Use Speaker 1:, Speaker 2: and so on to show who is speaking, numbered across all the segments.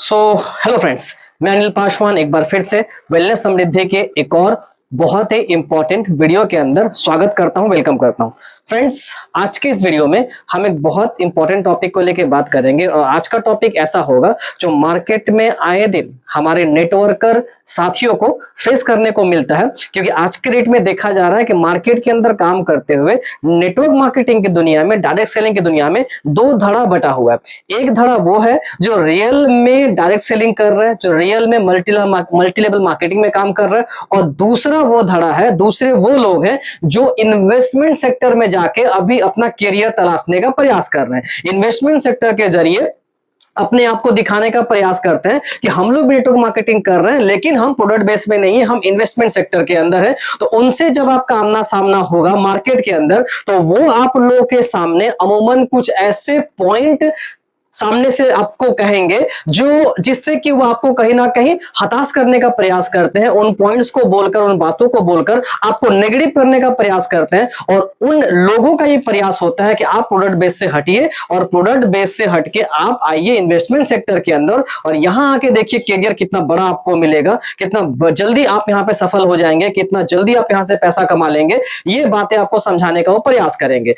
Speaker 1: Hello friends, मैं अनिल पासवान एक बार फिर से वेलनेस समृद्धि के एक और बहुत ही इंपॉर्टेंट वीडियो के अंदर स्वागत करता हूं, वेलकम करता हूं। फ्रेंड्स, आज के इस वीडियो में हम एक बहुत इंपॉर्टेंट टॉपिक को लेकर बात करेंगे और आज का टॉपिक ऐसा होगा जो मार्केट में आए दिन हमारे नेटवर्कर साथियों को फेस करने को मिलता है, क्योंकि आज के डेट में देखा जा रहा है कि मार्केट के अंदर काम करते हुए नेटवर्क मार्केटिंग की दुनिया में, डायरेक्ट सेलिंग की दुनिया में दो धड़ा बटा हुआ है। एक धड़ा वो है जो रियल में डायरेक्ट सेलिंग कर रहे हैं, जो रियल में मल्टी लेवल मार्केटिंग में काम कर रहे हैं, और दूसरा वो धड़ा है, दूसरे वो लोग हैं जो इन्वेस्टमेंट सेक्टर में जाके अभी अपना करियर तलाशने का प्रयास कर रहे हैं। इन्वेस्टमेंट सेक्टर के जरिए अपने आप को दिखाने का प्रयास करते हैं कि हम लोग नेटवर्क मार्केटिंग कर रहे हैं, लेकिन हम प्रोडक्ट बेस में नहीं है, हम इन्वेस्टमेंट सेक्टर के अंदर है। तो उनसे जब आपका आमना सामना होगा मार्केट के अंदर, तो वो आप लोगों के सामने अमूमन कुछ ऐसे पॉइंट सामने से आपको कहेंगे जो जिससे कि वो आपको कहीं ना कहीं हताश करने का प्रयास करते हैं। उन पॉइंट्स को बोलकर, उन बातों को बोलकर आपको नेगेटिव करने का प्रयास करते हैं, और उन लोगों का ये प्रयास होता है कि आप प्रोडक्ट बेस से हटिए और प्रोडक्ट बेस से हटके आप आइए इन्वेस्टमेंट सेक्टर के अंदर, और यहां आके देखिए करियर कितना बड़ा आपको मिलेगा, कितना जल्दी आप यहां पे सफल हो जाएंगे, कितना जल्दी आप यहां से पैसा कमा लेंगे। ये बातें आपको समझाने का वो प्रयास करेंगे।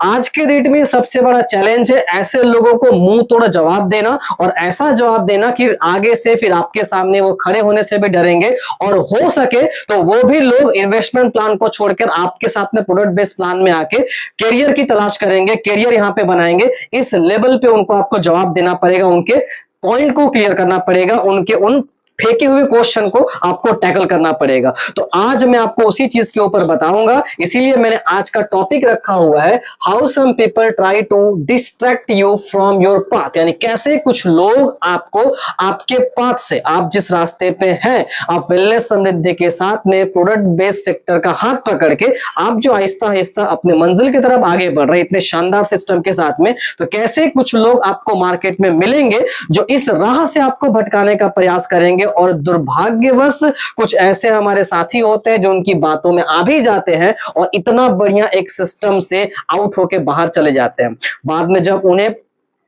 Speaker 1: आज के डेट में सबसे बड़ा चैलेंज है ऐसे लोगों को मुंह तोड़ जवाब देना, और ऐसा जवाब देना कि आगे से फिर आपके सामने वो खड़े होने से भी डरेंगे, और हो सके तो वो भी लोग इन्वेस्टमेंट प्लान को छोड़कर आपके साथ में प्रोडक्ट बेस्ड प्लान में आके करियर की तलाश करेंगे, करियर यहां पे बनाएंगे। इस लेवल पे उनको आपको जवाब देना पड़ेगा, उनके पॉइंट को क्लियर करना पड़ेगा, उनके उन फेंके हुए क्वेश्चन को आपको टैकल करना पड़ेगा। तो आज मैं आपको उसी चीज के ऊपर बताऊंगा, इसीलिए मैंने आज का टॉपिक रखा हुआ है how some people try to distract you from your path. यानी कैसे कुछ लोग आपको आपके पाथ से, आप जिस रास्ते पे हैं, आप वेलनेस समृद्धि के साथ में प्रोडक्ट बेस्ड सेक्टर का हाथ पकड़ के आप जो आहिस्ता आहिस्ता अपने मंजिल की तरफ आगे बढ़ रहे हैं इतने शानदार सिस्टम के साथ में, तो कैसे कुछ लोग आपको मार्केट में मिलेंगे जो इस राह से आपको भटकाने का प्रयास करेंगे, और दुर्भाग्यवश कुछ ऐसे हमारे साथी होते हैं जो उनकी बातों में आ भी जाते हैं और इतना बढ़िया एक सिस्टम से आउट होके बाहर चले जाते हैं। बाद में जब उन्हें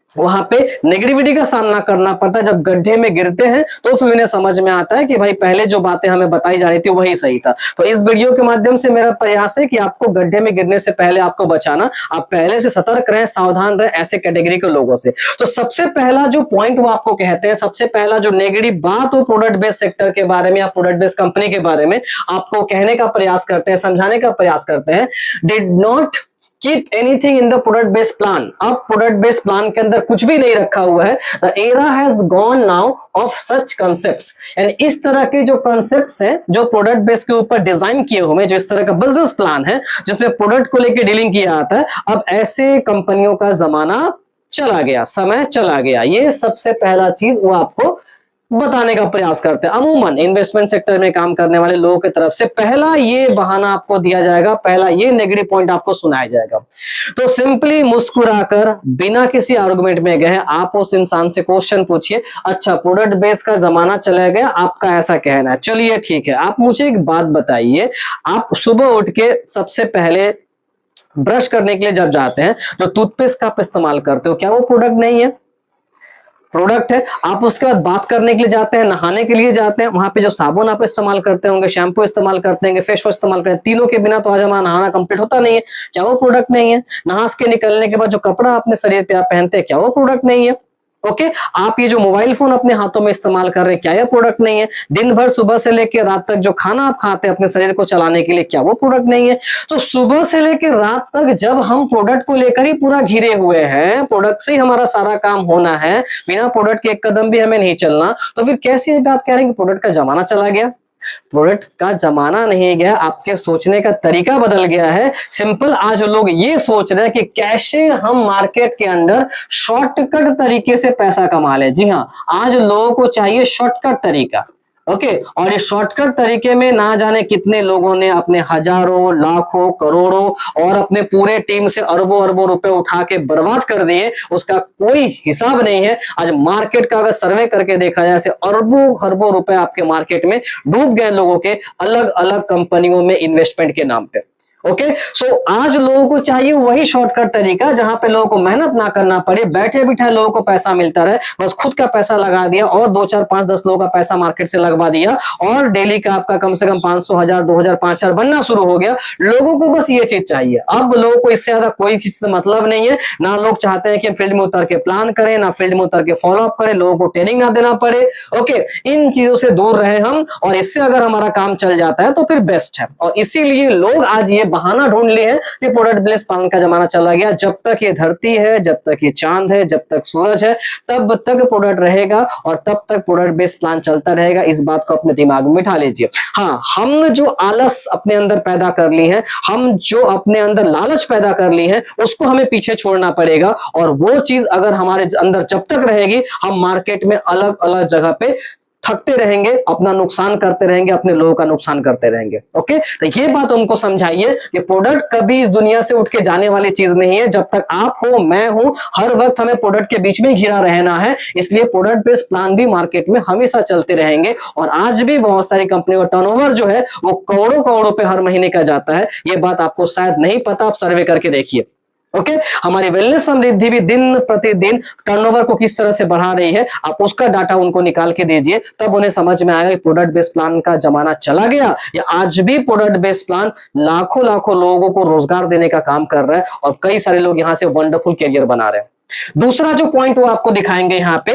Speaker 1: वहां पे नेगेटिविटी का सामना करना पड़ता है, जब गड्ढे में गिरते हैं, तो फिर उन्हें समझ में आता है कि भाई पहले जो बातें हमें बताई जा रही थी वही सही था। तो इस वीडियो के माध्यम से मेरा प्रयास है कि आपको गड्ढे में गिरने से पहले आपको बचाना, आप पहले से सतर्क रहें, सावधान रहें ऐसे कैटेगरी के लोगों से। तो सबसे पहला जो पॉइंट वो आपको कहते हैं, सबसे पहला जो नेगेटिव बात वो प्रोडक्ट बेस्ड सेक्टर के बारे में या प्रोडक्ट बेस्ड कंपनी के बारे में आपको कहने का प्रयास करते हैं, समझाने का प्रयास करते हैं, did not keep anything in the product based plan. अब प्रोडक्ट बेस्ड प्लान के अंदर कुछ भी नहीं रखा हुआ है। The era has gone now of such concepts. यानी इस तरह के जो कंसेप्ट्स हैं जो प्रोडक्ट बेस के ऊपर डिजाइन किए हुए, जो इस तरह का बिजनेस प्लान है जिसमें प्रोडक्ट को लेकर डीलिंग किया जाता है, अब ऐसे कंपनियों का जमाना चला गया, समय चला गया। ये सबसे पहला चीज वो आपको बताने का प्रयास करते हैं। अमूमन इन्वेस्टमेंट सेक्टर में काम करने वाले लोगों की तरफ से पहला ये बहाना आपको दिया जाएगा, पहला ये नेगेटिव पॉइंट आपको सुनाया जाएगा। तो सिंपली मुस्कुराकर बिना किसी आर्गुमेंट में गए आप उस इंसान से क्वेश्चन पूछिए, अच्छा प्रोडक्ट बेस का जमाना चला गया, आपका ऐसा कहना है, चलिए ठीक है, आप मुझे एक बात बताइए, आप सुबह उठ के सबसे पहले ब्रश करने के लिए जब जाते हैं, जो टूथपेस्ट का आप इस्तेमाल करते हो, क्या वो प्रोडक्ट नहीं है? प्रोडक्ट है। आप उसके बाद बात करने के लिए जाते हैं, नहाने के लिए जाते हैं, वहां पे जो साबुन आप इस्तेमाल करते होंगे, शैम्पू इस्तेमाल करते हैं, फेस वॉश इस्तेमाल करते हैं, तीनों के बिना तो आज हमारा नहाना कंप्लीट होता नहीं है, क्या वो प्रोडक्ट नहीं है? नहा के निकलने के बाद जो कपड़ा अपने शरीर पे आप पहनते हैं, क्या वो प्रोडक्ट नहीं है? ओके, आप ये जो मोबाइल फोन अपने हाथों में इस्तेमाल कर रहे हैं, क्या यह प्रोडक्ट नहीं है? दिन भर सुबह से लेकर रात तक जो खाना आप खाते हैं अपने शरीर को चलाने के लिए, क्या वो प्रोडक्ट नहीं है? तो सुबह से लेकर रात तक जब हम प्रोडक्ट को लेकर ही पूरा घिरे हुए हैं, प्रोडक्ट से ही हमारा सारा काम होना है, बिना प्रोडक्ट के एक कदम भी हमें नहीं चलना, तो फिर कैसी ये बात कह रहे हैं कि प्रोडक्ट का जमाना चला गया? प्रोडक्ट का जमाना नहीं गया, आपके सोचने का तरीका बदल गया है। सिंपल आज लोग ये सोच रहे हैं कि कैसे हम मार्केट के अंदर शॉर्टकट तरीके से पैसा कमा लें। जी हाँ, आज लोगों को चाहिए शॉर्टकट तरीका। ओके, और ये शॉर्टकट तरीके में ना जाने कितने लोगों ने अपने हजारों, लाखों, करोड़ों और अपने पूरे टीम से अरबों अरबों रुपए उठा के बर्बाद कर दिए, उसका कोई हिसाब नहीं है। आज मार्केट का अगर सर्वे करके देखा जाए, अरबों खरबों रुपए आपके मार्केट में डूब गए लोगों के, अलग अलग कंपनियों में इन्वेस्टमेंट के नाम पे। ओके सो आज लोगों को चाहिए वही शॉर्टकट तरीका जहां पे लोगों को मेहनत ना करना पड़े, बैठे बिठाए लोगों को पैसा मिलता रहे, बस खुद का पैसा लगा दिया और 2 4 5 10 लोगों का पैसा मार्केट से लगवा दिया और डेली का आपका कम से कम 500 1000 2000 5000 बनना शुरू हो गया। लोगों को बस ये चीज चाहिए। अब लोगों को इससे ज्यादा कोई चीज से मतलब नहीं है। ना लोग चाहते हैं कि फील्ड में उतर के प्लान करें, ना फील्ड में उतर के फॉलो अप करें, लोगों को ट्रेनिंग ना देना पड़े। ओके, इन चीजों से दूर रहे हम और इससे अगर हमारा काम चल जाता है तो फिर बेस्ट है। और इसीलिए लोग आज ये बहाना ढूंढ लिए हैं कि प्रोडक्ट बेस्ड प्लान का जमाना चला गया। जब तक ये धरती है, जब तक ये चांद है, जब तक सूरज है, तब तक प्रोडक्ट रहेगा और तब तक प्रोडक्ट बेस्ड प्लान चलता रहेगा। इस बात को अपने दिमाग में बिठा लीजिए। हाँ, हम जो आलस अपने अंदर पैदा कर ली है, हम जो अपने अंदर लालच पैदा कर ली है, उसको हमें पीछे छोड़ना पड़ेगा। और वो चीज अगर हमारे अंदर जब तक रहेगी, हम मार्केट में अलग अलग जगह पे थकते रहेंगे, अपना नुकसान करते रहेंगे, अपने लोगों का नुकसान करते रहेंगे। ओके, तो ये बात उनको समझाइए कि प्रोडक्ट कभी इस दुनिया से उठ के जाने वाली चीज नहीं है। जब तक आप हो, मैं हूं, हर वक्त हमें प्रोडक्ट के बीच में घिरा रहना है। इसलिए प्रोडक्ट बेस्ड प्लान भी मार्केट में हमेशा चलते रहेंगे। और आज भी बहुत सारी कंपनियों का टर्नओवर जो है वो करोड़ों करोड़ों पे हर महीने का जाता है। ये बात आपको शायद नहीं पता, आप सर्वे करके देखिए। ओके, हमारी वेलनेस समृद्धि भी दिन प्रतिदिन टर्नओवर को किस तरह से बढ़ा रही है, आप उसका डाटा उनको निकाल के दीजिए, तब उन्हें समझ में आएगा कि प्रोडक्ट बेस्ड प्लान का जमाना चला गया या आज भी प्रोडक्ट बेस्ड प्लान लाखों लाखों लोगों को रोजगार देने का काम कर रहा है और कई सारे लोग यहां से वंडरफुल कैरियर बना रहे हैं। दूसरा जो पॉइंट वो आपको दिखाएंगे यहां पे,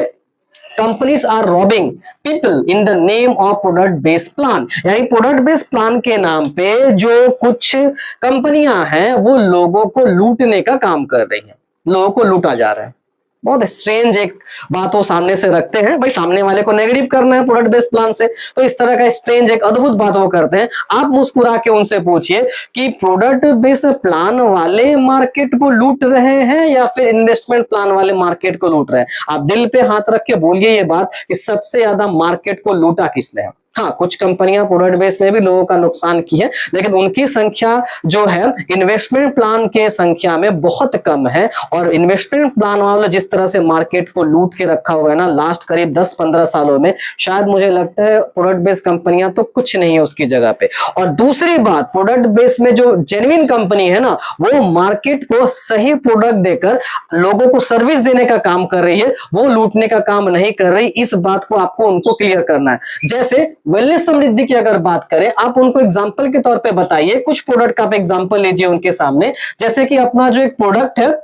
Speaker 1: companies are robbing people in the name of product based plan. यानी प्रोडक्ट बेस्ड प्लान के नाम पे जो कुछ कंपनियां हैं वो लोगों को लूटने का काम कर रही हैं, लोगों को लूटा जा रहा है। बहुत स्ट्रेंज एक बात वो सामने से रखते हैं, भाई सामने वाले को नेगेटिव करना है प्रोडक्ट बेस्ड प्लान से, तो इस तरह का स्ट्रेंज एक अद्भुत बात वो करते हैं। आप मुस्कुरा के उनसे पूछिए कि प्रोडक्ट बेस्ड प्लान वाले मार्केट को लूट रहे हैं या फिर इन्वेस्टमेंट प्लान वाले मार्केट को लूट रहे हैं। आप दिल पे हाथ रख के बोलिए ये बात कि सबसे ज्यादा मार्केट को लूटा किसने है। हाँ, कुछ कंपनियां प्रोडक्ट बेस में भी लोगों का नुकसान की है, लेकिन उनकी संख्या जो है इन्वेस्टमेंट प्लान के संख्या में बहुत कम है। और इन्वेस्टमेंट प्लान वाले जिस तरह से मार्केट को लूट के रखा हुआ है ना लास्ट करीब 10-15 सालों में, शायद मुझे लगता है प्रोडक्ट बेस्ड कंपनियां तो कुछ नहीं है उसकी जगह पे। और दूसरी बात, प्रोडक्ट बेस में जो जेन्युइन कंपनी है ना, वो मार्केट को सही प्रोडक्ट देकर लोगों को सर्विस देने का काम कर रही है, वो लूटने का काम नहीं कर रही। इस बात को आपको उनको क्लियर करना है। जैसे वेलनेस समृद्धि की अगर बात करें, आप उनको एग्जांपल के तौर पे बताइए, कुछ प्रोडक्ट का आप एग्जांपल लीजिए उनके सामने। जैसे कि अपना जो एक प्रोडक्ट है,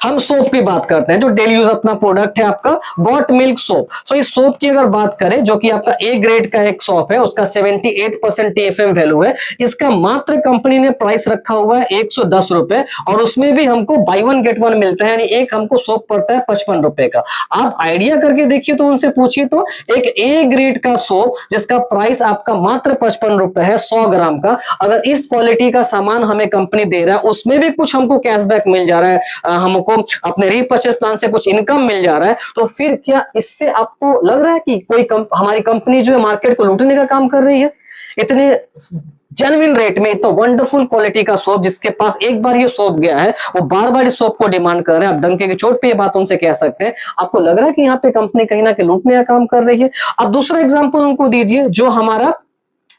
Speaker 1: हम सोप की बात करते हैं, जो डेली यूज अपना प्रोडक्ट है आपका गॉट मिल्क सोप। सो इस सोप की अगर बात करें, जो कि आपका ए ग्रेड का एक सोप है, उसका 78% TFM वैल्यू है। इसका मात्र कंपनी ने प्राइस रखा हुआ है 110 रुपए और उसमें भी हमको बाय वन गेट वन मिलता है, यानी एक हमको सोप पड़ता है 55 रुपए का। आप आइडिया करके देखिए तो उनसे पूछिए तो, एक ए ग्रेड का सोप जिसका प्राइस आपका मात्र 55 रुपए है 100 ग्राम का, अगर इस क्वालिटी का सामान हमें कंपनी दे रहा है, उसमें भी कुछ हमको कैशबैक मिल जा रहा है, हमको अपने रीपर्चेस प्लान से कुछ इनकम मिल जा रहा है, तो फिर क्या इससे आपको लग रहा है कि कोई हमारी कंपनी जो है मार्केट को लूटने का काम कर रही है? इतने जेन्युइन रेट में इतना वंडरफुल क्वालिटी का सोप, जिसके पास एक बार ये सोप गया है वो बार बार इस सोप को डिमांड कर रहे हैं। आप डंके की चोट पे ये बात उनसे कह सकते हैं। आपको लग रहा है कि यहाँ पे कंपनी कहीं ना कहीं लूटने का काम कर रही है? अब दूसरा एग्जांपल उनको दीजिए, जो हमारा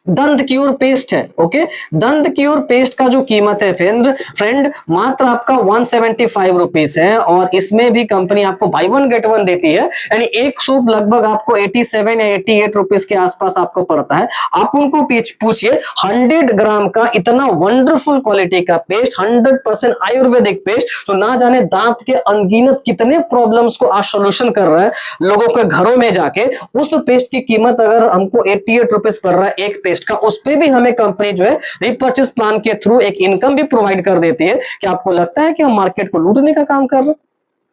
Speaker 1: दंत क्यूर पेस्ट है। ओके, दंत क्यूर पेस्ट का जो कीमत है फ्रेंड मात्र आपका 175 रुपीस है और इसमें भी कंपनी आपको बाय वन गेट वन देती है, यानी एक सूप लगभग आपको 87 या 88 रुपीस के आसपास आपको पड़ता है। आप उनको पूछिए 100 ग्राम का इतना वंडरफुल क्वालिटी का पेस्ट, 100% आयुर्वेदिक पेस्ट, तो ना जाने दांत के अनगिनत कितने प्रॉब्लम्स को आज सोल्यूशन कर रहा है लोगों के घरों में जाके। उस पेस्ट की कीमत अगर हमको 88 रुपीस पड़ रहा है एक पेस्ट का, उस पे भी हमें कंपनी जो है रिपर्चेस प्लान के थ्रू एक इनकम भी प्रोवाइड कर देती है। क्या आपको लगता है कि हम मार्केट को लूटने का काम कर रहे हैं?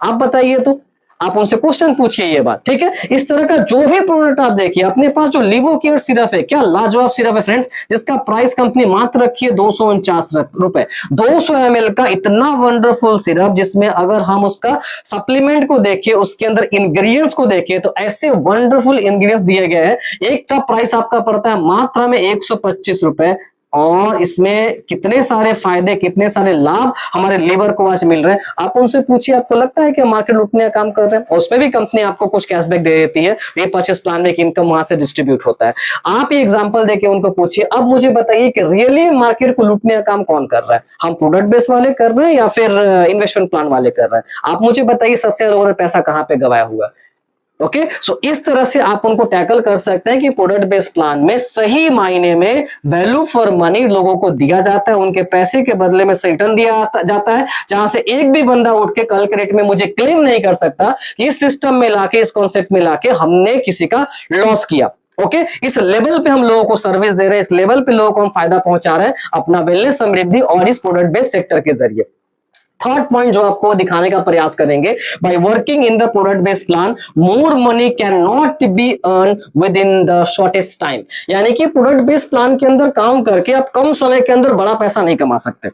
Speaker 1: आप बताइए तो, आप उनसे क्वेश्चन पूछिए ये बात, ठीक है। इस तरह का जो भी प्रोडक्ट आप देखिए, अपने पास जो लिवो केयर सिरप है, क्या लाजवाब सिरप है फ्रेंड्स, जिसका प्राइस कंपनी मात्र रखी है 249 रुपए। 200 ml का इतना वंडरफुल सिरप, जिसमें अगर हम उसका सप्लीमेंट को देखिए, उसके अंदर इंग्रेडिएंट्स को देखिए, तो ऐसे वंडरफुल इंग्रेडिएंट्स दिए गए हैं। एक का प्राइस आपका पड़ता है मात्र में 125 रुपए और इसमें कितने सारे फायदे, कितने सारे लाभ हमारे लीवर को आज मिल रहे हैं। आप उनसे पूछिए, आपको लगता है कि मार्केट लूटने का काम कर रहे हैं? और उसमें भी कंपनी आपको कुछ कैशबैक दे देती है, ये परचेस प्लान में इनकम वहां से डिस्ट्रीब्यूट होता है। आप ये एग्जांपल देके उनको पूछिए, अब मुझे बताइए कि रियली मार्केट को लूटने का काम कौन कर रहा है? हम प्रोडक्ट बेस वाले कर रहे हैं या फिर इन्वेस्टमेंट प्लान वाले कर रहे हैं? आप मुझे बताइए सबसे ज्यादा लोगों ने पैसा कहां पे गवाया हुआ? ओके, सो इस तरह से आप उनको टैकल कर सकते हैं कि प्रोडक्ट बेस्ड प्लान में सही मायने में वैल्यू फॉर मनी लोगों को दिया जाता है, उनके पैसे के बदले में रिटर्न दिया जाता है, जहां से एक भी बंदा उठ के कल के रेट में मुझे क्लेम नहीं कर सकता कि इस सिस्टम में लाके, इस कॉन्सेप्ट में लाके हमने किसी का लॉस किया। ओके, इस लेवल पे हम लोगों को सर्विस दे रहे हैं, इस लेवल पे लोगों को हम फायदा पहुंचा रहे हैं अपना वेलनेस समृद्धि और इस प्रोडक्ट बेस्ड सेक्टर के जरिए। थर्ड पॉइंट जो आपको दिखाने का प्रयास करेंगे, by working in the product based plan more money can not be earn with in the shortest time. यानी कि प्रोडक्ट बेस्ड प्लान के अंदर काम करके आप कम समय के अंदर बड़ा पैसा नहीं कमा सकते,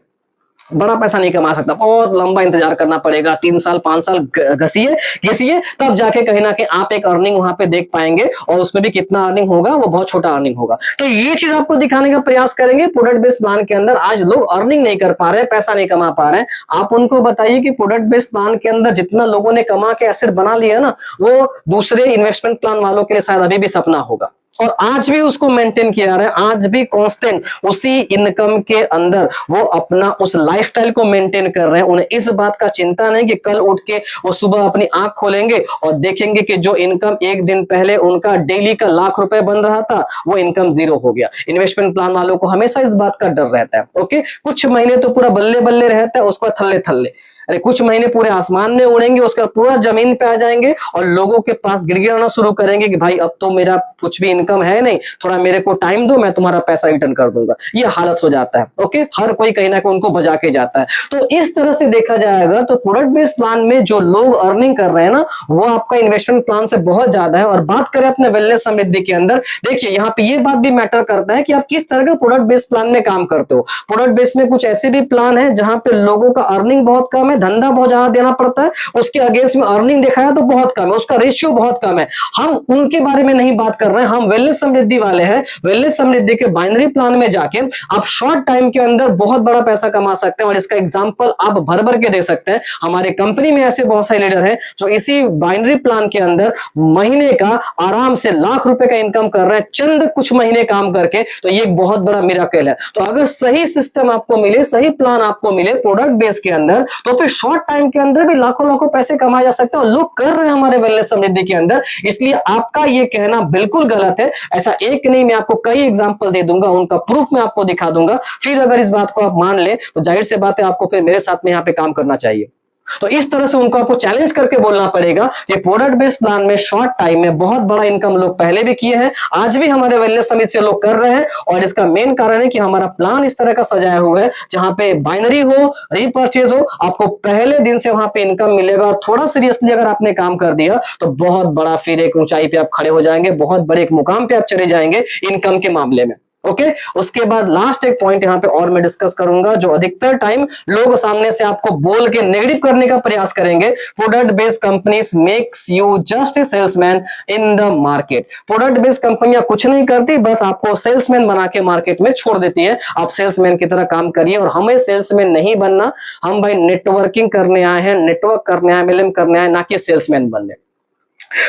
Speaker 1: बड़ा पैसा नहीं कमा सकता, बहुत लंबा इंतजार करना पड़ेगा, 3 साल 5 साल घिसिए तब जाके कहीं ना कहीं आप एक अर्निंग वहां पे देख पाएंगे, और उसमें भी कितना अर्निंग होगा, वो बहुत छोटा अर्निंग होगा। तो ये चीज आपको दिखाने का प्रयास करेंगे। प्रोडक्ट बेस्ड प्लान के अंदर आज लोग अर्निंग नहीं कर पा रहे हैं, पैसा नहीं कमा पा रहे हैं। आप उनको बताइए कि प्रोडक्ट बेस्ड प्लान के अंदर जितना लोगों ने कमा के एसेट बना लिया ना, वो दूसरे इन्वेस्टमेंट प्लान वालों के लिए शायद अभी भी सपना होगा, और आज भी उसको मेंटेन किया रहा है, आज भी कांस्टेंट उसी इनकम के अंदर वो अपना उस लाइफस्टाइल को मेंटेन कर रहे हैं। उन्हें इस बात का चिंता नहीं कि कल उठ के वो सुबह अपनी आंख खोलेंगे और देखेंगे कि जो इनकम एक दिन पहले उनका डेली का लाख रुपए बन रहा था, वो इनकम जीरो हो गया। इन्वेस्टमेंट प्लान वालों को हमेशा इस बात का डर रहता है। ओके, कुछ महीने तो पूरा बल्ले बल्ले रहता है, उसके बाद थल्ले थल्ले, अरे कुछ महीने पूरे आसमान में उड़ेंगे, उसका पूरा जमीन पे आ जाएंगे और लोगों के पास गिड़गिड़ाना शुरू करेंगे कि भाई अब तो मेरा कुछ भी इनकम है नहीं, थोड़ा मेरे को टाइम दो, मैं तुम्हारा पैसा रिटर्न कर दूंगा। ये हालत हो जाता है। ओके, हर कोई कहीं ना कहीं उनको बजा के जाता है। तो इस तरह से देखा जाएगा तो प्रोडक्ट बेस्ड प्लान में जो लोग अर्निंग कर रहे हैं ना, वो आपका इन्वेस्टमेंट प्लान से बहुत ज्यादा है। और बात करें अपने वेलनेस समृद्धि के अंदर, देखिए यहाँ पे ये बात भी मैटर करता है कि आप किस तरह के प्रोडक्ट बेस्ड प्लान में काम करते हो। प्रोडक्ट बेस्ड में कुछ ऐसे भी प्लान है जहां पे लोगों का अर्निंग बहुत कम है, धंधा बहुत ज्यादा देना पड़ता है, उसके अगेंस्ट में अर्निंग दिखाया तो बहुत कम है, उसका रेशियो बहुत कम है। हम उनके बारे में नहीं बात कर रहे हैं, हम वेलनेस समृद्धि वाले हैं। वेलनेस समृद्धि के बाइनरी प्लान में जाके आप शॉर्ट टाइम के अंदर बहुत बड़ा पैसा कमा सकते हैं, और इसका एग्जांपल आप भर भर के दे सकते हैं। हमारे कंपनी में ऐसे बहुत सारे लीडर हैं जो इसी बाइनरी प्लान के अंदर महीने का आराम से लाख रुपए का इनकम कर रहे हैं चंद कुछ महीने काम करके। तो ये एक बहुत बड़ा मिरेकल है। तो अगर सही सिस्टम आपको मिले, सही प्लान आपको मिले प्रोडक्ट बेस के अंदर, तो फिर शॉर्ट टाइम के अंदर भी लाखों लाखों पैसे कमाए जा सकते हैं, और लोग कर रहे हैं हमारे वेलनेस समृद्धि के अंदर। इसलिए आपका ये कहना बिल्कुल गलत है। ऐसा एक नहीं, मैं आपको कई एग्जांपल दे दूंगा, उनका प्रूफ मैं आपको दिखा दूंगा। फिर अगर इस बात को आप मान ले तो जाहिर सी बात है आपको फिर मेरे साथ में यहाँ पे काम करना चाहिए। तो इस तरह से उनको आपको चैलेंज करके बोलना पड़ेगा कि प्रोडक्ट बेस्ड प्लान में शॉर्ट टाइम में बहुत बड़ा इनकम लोग पहले भी किए हैं, आज भी हमारे वेलनेस समिति से लोग कर रहे हैं। और इसका मेन कारण है कि हमारा प्लान इस तरह का सजाया हुआ है जहां पे बाइनरी हो, रीपर्चेज हो, आपको पहले दिन से वहां पे इनकम मिलेगा। और थोड़ा सीरियसली अगर आपने काम कर दिया तो बहुत बड़ा फिर एक ऊंचाई पे आप खड़े हो जाएंगे, बहुत बड़े एक मुकाम पे आप चले जाएंगे इनकम के मामले में। ओके, उसके बाद लास्ट एक पॉइंट यहां पे और मैं डिस्कस करूंगा, जो अधिकतर टाइम लोग सामने से आपको बोल के नेगेटिव करने का प्रयास करेंगे। Product based companies makes you just a salesman in the market. Product based कंपनियां कुछ नहीं करती, बस आपको सेल्समैन बना के मार्केट में छोड़ देती है। आप सेल्समैन की तरह काम करिए, और हमें सेल्समैन नहीं बनना, हम भाई नेटवर्किंग करने आए हैं, नेटवर्क करने आए, MLM करने आए, ना कि सेल्समैन बनने।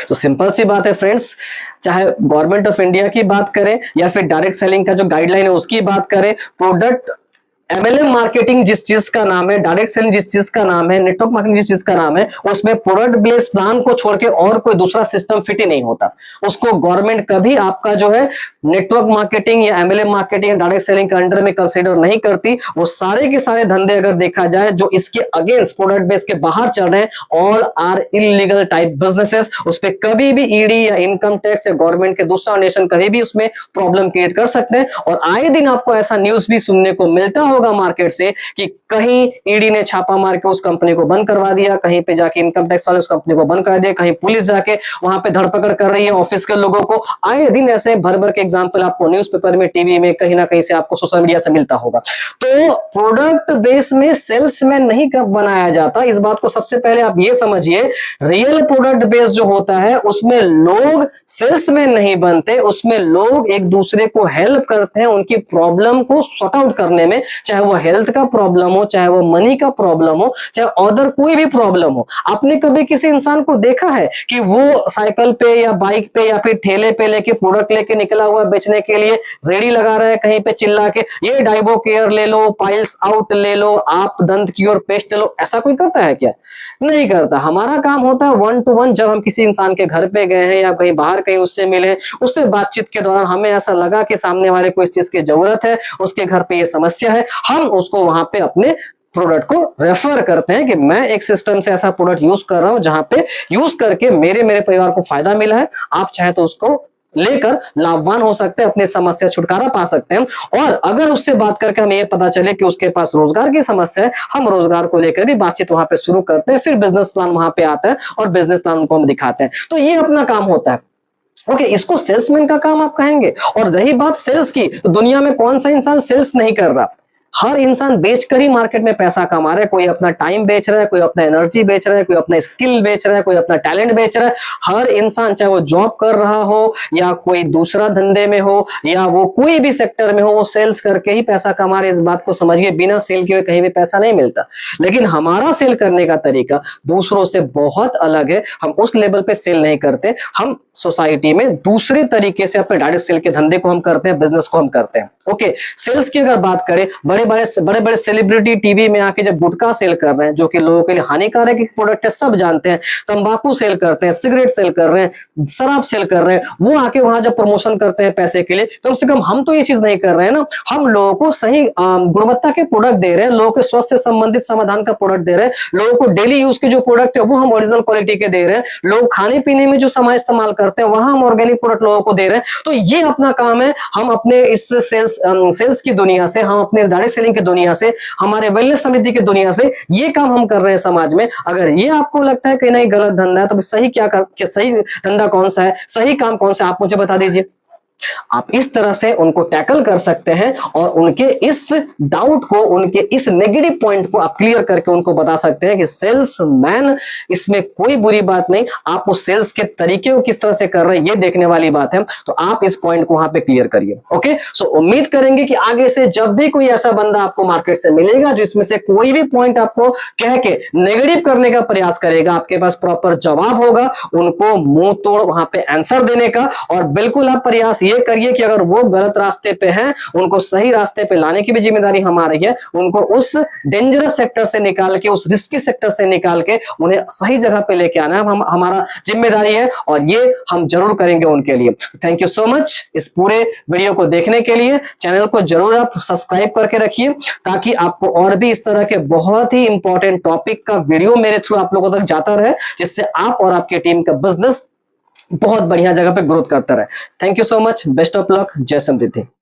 Speaker 1: तो सिंपल सी बात है फ्रेंड्स, चाहे गवर्नमेंट ऑफ इंडिया की बात करें या फिर डायरेक्ट सेलिंग का जो गाइडलाइन है उसकी बात करें, प्रोडक्ट MLM मार्केटिंग जिस चीज का नाम है, डायरेक्ट सेलिंग जिस चीज का नाम है, नेटवर्क मार्केटिंग जिस चीज का नाम है, उसमें प्रोडक्ट बेस्ड प्लान को छोड़ के और कोई दूसरा सिस्टम फिट ही नहीं होता। उसको गवर्नमेंट कभी आपका जो है नेटवर्क मार्केटिंग या MLM मार्केटिंग या डायरेक्ट सेलिंग के अंडर में कंसीडर नहीं करती। वो सारे के सारे धंधे अगर देखा जाए जो इसके अगेंस्ट प्रोडक्ट बेस के बाहर चल रहे हैं, all are illegal type businesses. उस पर कभी भी ED या इनकम टैक्स या गवर्नमेंट के दूसरा नेशन कभी भी उसमें प्रॉब्लम क्रिएट कर सकते हैं। और आए दिन आपको ऐसा न्यूज भी सुनने को मिलता होगा मार्केट से कि कहीं ईडी ने छापा मार के उस कंपनी को बंद करवा दिया, कहीं पे जाके इनकम टैक्स वाले उस कंपनी को बंद कर दिया, कहीं पुलिस जाके वहां पे धरपकड़ कर रही है ऑफिस के लोगों को। आए दिन ऐसे भर भर के एग्जाम्पल आपको न्यूज़पेपर में, टीवी में, कहीं ना कहीं से आपको सोशल मीडिया से मिलता होगा। तो प्रोडक्ट बेस में सेल्समैन नहीं कब बनाया जाता, इस बात को सबसे पहले आप ये समझिए। रियल प्रोडक्ट बेस जो होता है उसमें लोग सेल्समैन नहीं बनते, उसमें लोग एक दूसरे को हेल्प करते हैं उनकी प्रॉब्लम को सॉर्ट आउट करने में, चाहे वो हेल्थ का प्रॉब्लम हो, चाहे वो मनी का प्रॉब्लम हो, चाहे अदर कोई भी प्रॉब्लम हो। आपने कभी किसी इंसान को देखा है कि वो साइकिल पे या बाइक पे या फिर ठेले पे लेके प्रोडक्ट लेके निकला हुआ बेचने के लिए रेडी लगा रहा है कहीं पे चिल्ला के, ये डाइबो केयर ले लो, पाइल्स आउट ले लो, आप दंत क्योर पेस्ट ले लो? ऐसा कोई करता है क्या? नहीं करता। हमारा काम होता है 1 to 1, जब हम किसी इंसान के घर पे गए हैं या कहीं बाहर कहीं उससे मिले, उससे बातचीत के दौरान हमें ऐसा लगा कि सामने वाले को इस चीज की जरूरत है, उसके घर पे ये समस्या है, हम उसको वहां पे अपने प्रोडक्ट को रेफर करते हैं कि मैं एक सिस्टम से ऐसा प्रोडक्ट यूज कर रहा हूं जहां पे यूज करके मेरे परिवार को फायदा मिला है, आप चाहे तो उसको लेकर लाभवान हो सकते हैं, अपनी समस्या छुटकारा पा सकते हैं। और अगर उससे बात करके हमें यह पता चले कि उसके पास रोजगार की समस्या है, हम रोजगार को लेकर भी बातचीत वहां पे शुरू करते हैं, फिर बिजनेस प्लान वहां पे आता है और बिजनेस प्लान उनको हम दिखाते हैं। तो ये अपना काम होता है। ओके, इसको सेल्समैन का काम आप कहेंगे। और रही बात सेल्स की, तो दुनिया में कौन सा इंसान सेल्स नहीं कर रहा? हर इंसान बेचकर ही मार्केट में पैसा कमा रहा है। कोई अपना टाइम बेच रहा है, कोई अपना एनर्जी बेच रहा है, कोई अपना स्किल बेच रहा है, कोई अपना टैलेंट बेच रहा है। हर इंसान, चाहे वो जॉब कर रहा हो या कोई दूसरा धंधे में हो या वो कोई भी सेक्टर में हो, वो सेल्स करके ही पैसा कमा रहे। इस बात को समझिए, बिना सेल किए कहीं भी पैसा नहीं मिलता। लेकिन हमारा सेल करने का तरीका दूसरों से बहुत अलग है। हम उस लेवल पे सेल नहीं करते, हम सोसाइटी में दूसरे तरीके से अपने डायरेक्ट सेल के धंधे को हम करते हैं, बिजनेस को हम करते हैं। ओके, सेल्स की अगर बात करें, बड़े बड़े सेलिब्रिटी टीवी में आके जब गुटखा सेल कर रहे हैं, जो कि लोगों के लिए हानिकारक प्रोडक्ट है, सब जानते हैं, तंबाकू सेल करते हैं, सिगरेट सेल कर रहे हैं, शराब सेल कर रहे हैं, वो आके वहां जब प्रमोशन करते हैं पैसे के लिए, कम से कम हम तो ये चीज नहीं कर रहे हैं ना। हम लोगों को सही गुणवत्ता के प्रोडक्ट दे रहे हैं, लोगों के स्वास्थ्य से संबंधित समाधान का प्रोडक्ट दे रहे हैं, लोगों को डेली यूज के जो प्रोडक्ट है वो हम ओरिजिनल क्वालिटी के दे रहे हैं, लोग खाने पीने में जो सामान इस्तेमाल करते हैं वहां हम ऑर्गेनिक प्रोडक्ट लोगों को दे रहे हैं। तो ये अपना काम है। हम अपने इस सेल्स की दुनिया से, हम अपने डायरेक्ट सेलिंग की दुनिया से, हमारे वेलनेस समृद्धि की दुनिया से ये काम हम कर रहे हैं समाज में। अगर ये आपको लगता है कि नहीं गलत धंधा है, तो सही सही धंधा कौन सा है, सही काम कौन सा है, आप मुझे बता दीजिए। आप इस तरह से उनको टैकल कर सकते हैं और उनके इस डाउट को, उनके इस नेगेटिव पॉइंट को आप क्लियर करके उनको बता सकते हैं कि सेल्समैन, इसमें कोई बुरी बात नहीं, आप उस सेल्स के तरीके को किस तरह से कर रहे हैं ये देखने वाली बात है। तो आप इस पॉइंट को वहां पे क्लियर करिए। ओके, सो उम्मीद करेंगे कि आगे से जब भी कोई ऐसा बंदा आपको मार्केट से मिलेगा जिसमें से कोई भी पॉइंट आपको कह के नेगेटिव करने का प्रयास करेगा, आपके पास प्रॉपर जवाब होगा उनको मुंह तोड़ वहां पे आंसर देने का। और बिल्कुल आप प्रयास ये करिए कि अगर वो गलत रास्ते पे हैं, उनको सही रास्ते पे लाने की भी जिम्मेदारी हमारी है। उनको उस डेंजरस सेक्टर से निकाल के, उस रिस्की सेक्टर से निकाल के उन्हें सही जगह पे लेके आना है, हमारा जिम्मेदारी है और ये हम जरूर करेंगे उनके लिए। थैंक यू सो मच इस पूरे वीडियो को देखने के लिए। चैनल को जरूर आप सब्सक्राइब करके रखिए ताकि आपको और भी इस तरह के बहुत ही इंपॉर्टेंट टॉपिक का वीडियो मेरे थ्रू आप लोगों तक जाता रहे, जिससे आप और आपकी टीम का बिजनेस बहुत बढ़िया जगह पे ग्रोथ करता रहे। Thank you so much, best of luck, जय समृद्धि।